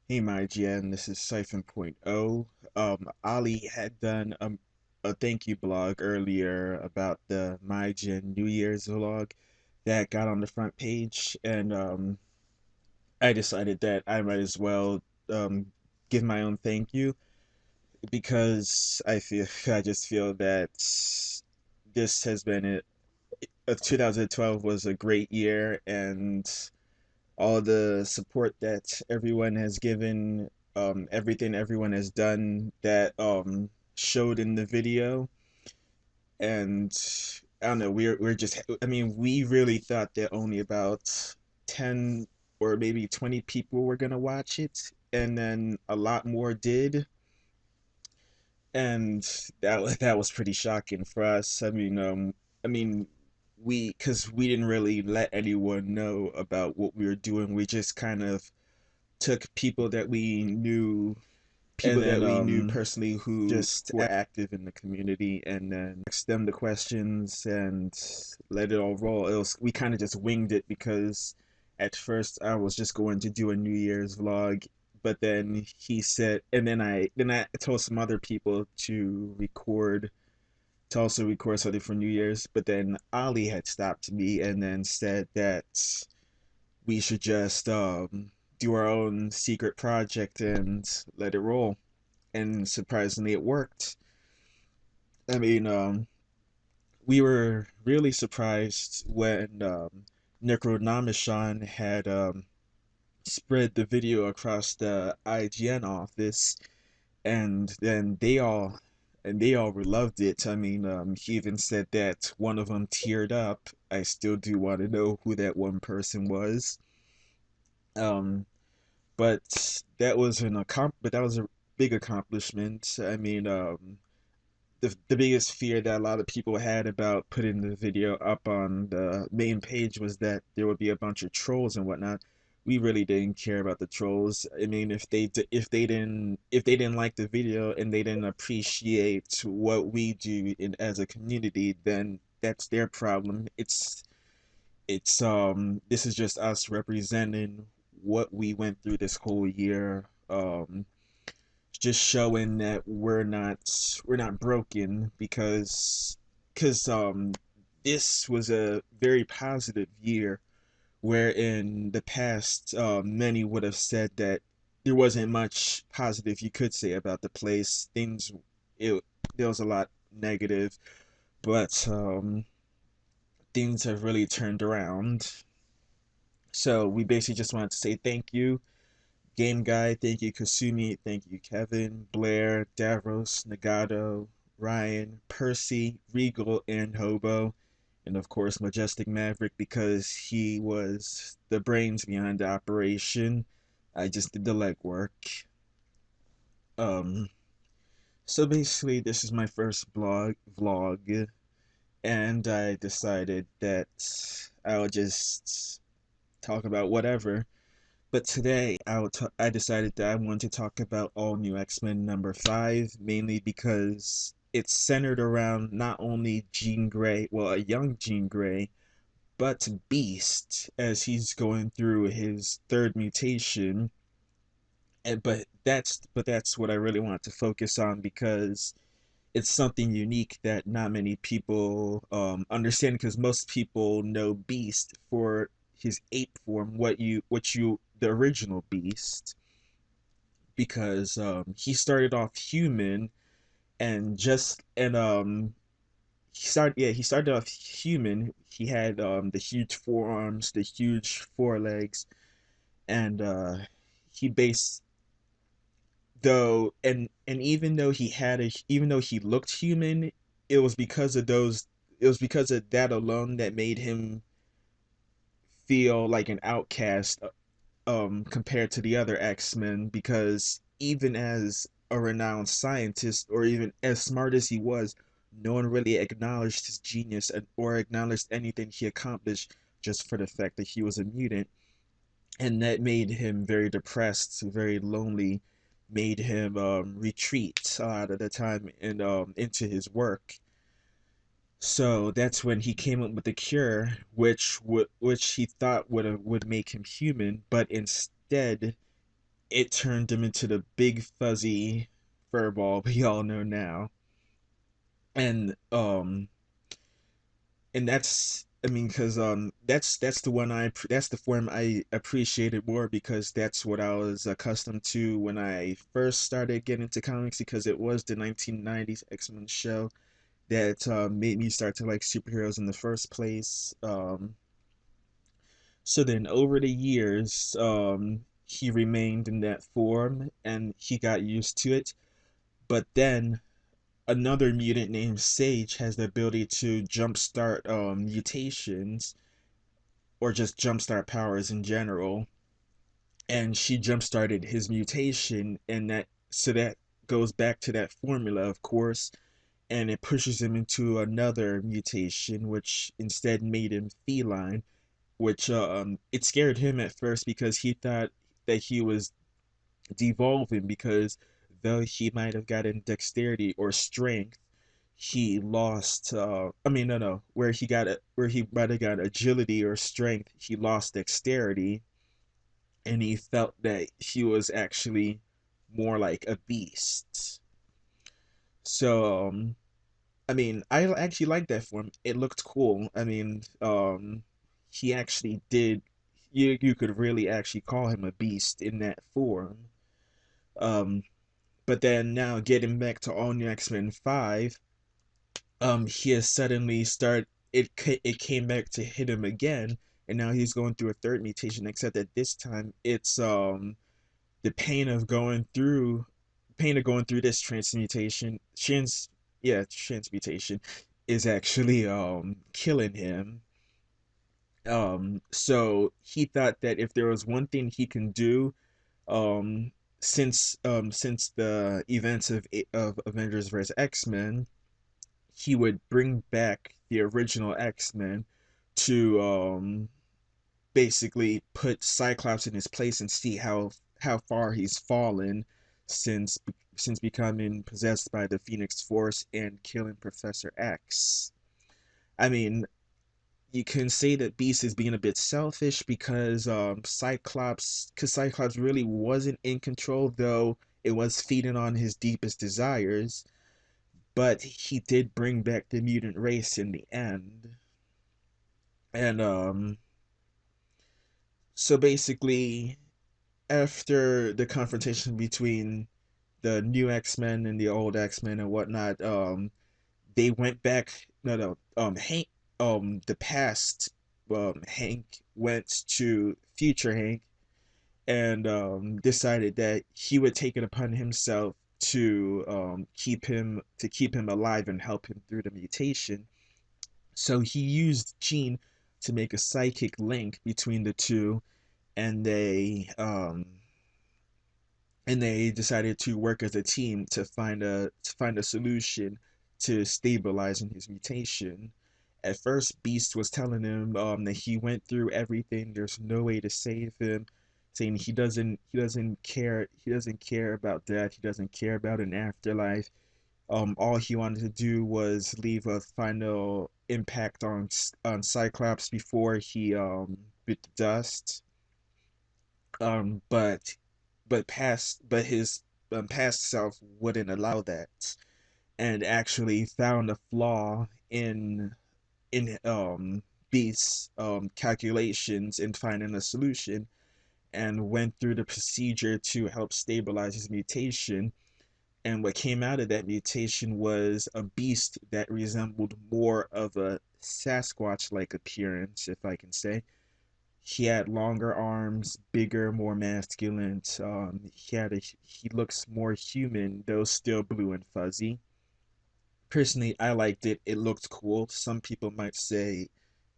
Hey MyIGN, this is Siphon.0. Ali had done a thank you blog earlier about the MyIGN New Year's vlog that got on the front page, and I decided that I might as well um, give my own thank you because I just feel that this has been 2012 was a great year, and all the support that everyone has given, everything everyone has done that showed in the video. And I don't know, we're just I mean, we really thought that only about 10 or maybe 20 people were gonna watch it, and then a lot more did. And that was pretty shocking for us. I mean, because we didn't really let anyone know about what we were doing. We just kind of took people that then we knew personally just who were active in the community, and then asked them the questions and let it all roll. We kind of just winged it because at first I was just going to do a New Year's vlog, but then he said, and then I told some other people to also record something for New Year's, but then Ali had stopped me and then said that we should just do our own secret project and let it roll. And surprisingly, it worked. I mean, we were really surprised when Necronomicon had spread the video across the IGN office, and then they all loved it. I mean, he even said that one of them teared up. I still do want to know who that one person was. Um, but that was a big accomplishment. I mean, the biggest fear that a lot of people had about putting the video up on the main page was that there would be a bunch of trolls and whatnot. We really didn't care about the trolls. I mean, if they didn't like the video and they didn't appreciate what we do as a community, then that's their problem. It's this is just us representing what we went through this whole year. Just showing that we're not broken because this was a very positive year, where in the past many would have said that there wasn't much positive you could say about the place. It there was a lot negative, but things have really turned around. So we basically just wanted to say thank you, Game Guy, thank you, Kasumi, thank you, Kevin, Blair, Davros, Nagato, Ryan, Percy, Regal, and Hobo, and of course Majestic Maverick, because he was the brains behind the operation. I just did the legwork. Um, so basically, this is my first vlog, and I decided that I would just talk about whatever. But today I decided that I wanted to talk about All New X-Men #5, mainly because it's centered around not only Jean Grey, well, a young Jean Grey, but Beast as he's going through his third mutation. And but that's what I really want to focus on because it's something unique that not many people understand, because most people know Beast for his ape form, what you the original Beast, because he started off human and just and he started off human. He had the huge forearms, the huge forelegs, and he based though and even though he looked human, it was because of those it was because of that alone that made him feel like an outcast, compared to the other X-Men, because even as a renowned scientist, or even as smart as he was, no one really acknowledged his genius or acknowledged anything he accomplished, just for the fact that he was a mutant. And that made him very depressed, very lonely, made him retreat a lot of the time into his work. So that's when he came up with the cure, which he thought would make him human, but instead it turned him into the big fuzzy furball we all know now. And that's, I mean, because that's the one that's the form I appreciated more, because that's what I was accustomed to when I first started getting into comics, because it was the 1990s X-Men show that made me start to like superheroes in the first place. So then over the years, he remained in that form and he got used to it. But then another mutant named Sage has the ability to jumpstart mutations, or just jumpstart powers in general. And she jumpstarted his mutation, and that goes back to that formula, of course, and it pushes him into another mutation, which instead made him feline, which it scared him at first because he thought that he was devolving, because though he might have gotten dexterity or strength, he lost I mean, no, where he might have got agility or strength, he lost dexterity, and he felt that he was actually more like a beast. So I mean, I actually like that form. It looked cool. I mean, he actually did. You could really actually call him a beast in that form. Um, but then now getting back to All New X-Men 5, he has suddenly started. It came back to hit him again, and now he's going through a third mutation. Except that this time it's the pain of going through this transmutation is actually killing him. So he thought that if there was one thing he can do, um since the events of Avengers vs. X-Men, he would bring back the original X-Men to basically put Cyclops in his place and see how far he's fallen since since becoming possessed by the Phoenix Force and killing Professor X. I mean, you can say that Beast is being a bit selfish because Cyclops really wasn't in control, though it was feeding on his deepest desires, but he did bring back the mutant race in the end. And so basically, after the confrontation between the new X-Men and the old X-Men and whatnot, they went back. No, no. Hank, the past, Hank went to future Hank and decided that he would take it upon himself to keep him alive and help him through the mutation. So he used Jean to make a psychic link between the two, and they decided to work as a team to find a solution to stabilizing his mutation. At first, Beast was telling him that he went through everything. There's no way to save him, saying he doesn't care about death. He doesn't care about an afterlife. All he wanted to do was leave a final impact on Cyclops before he bit the dust. Um, but but his past self wouldn't allow that, and actually found a flaw in Beast's calculations in finding a solution, and went through the procedure to help stabilize his mutation. And what came out of that mutation was a beast that resembled more of a Sasquatch like appearance, if I can say. He had longer arms, bigger, more masculine. He looks more human, though still blue and fuzzy. Personally, I liked it. It looked cool. Some people might say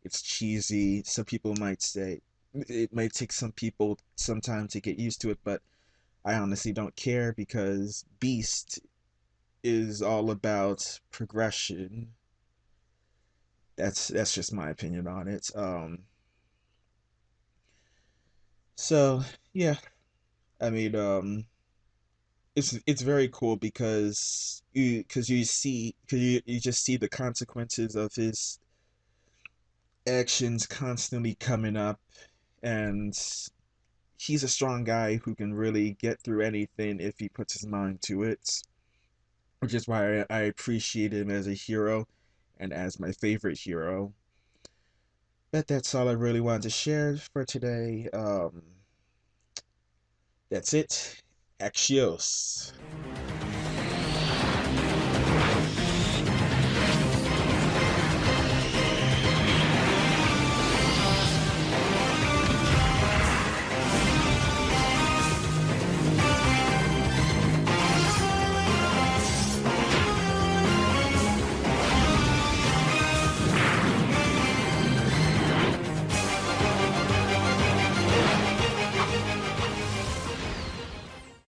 it's cheesy. Some people might say it might take some people some time to get used to it, but I honestly don't care, because Beast is all about progression. That's just my opinion on it. So yeah, I mean, it's very cool because you just see the consequences of his actions constantly coming up, and he's a strong guy who can really get through anything if he puts his mind to it, which is why I appreciate him as a hero and as my favorite hero. But that's all I really wanted to share for today. That's it. Axios.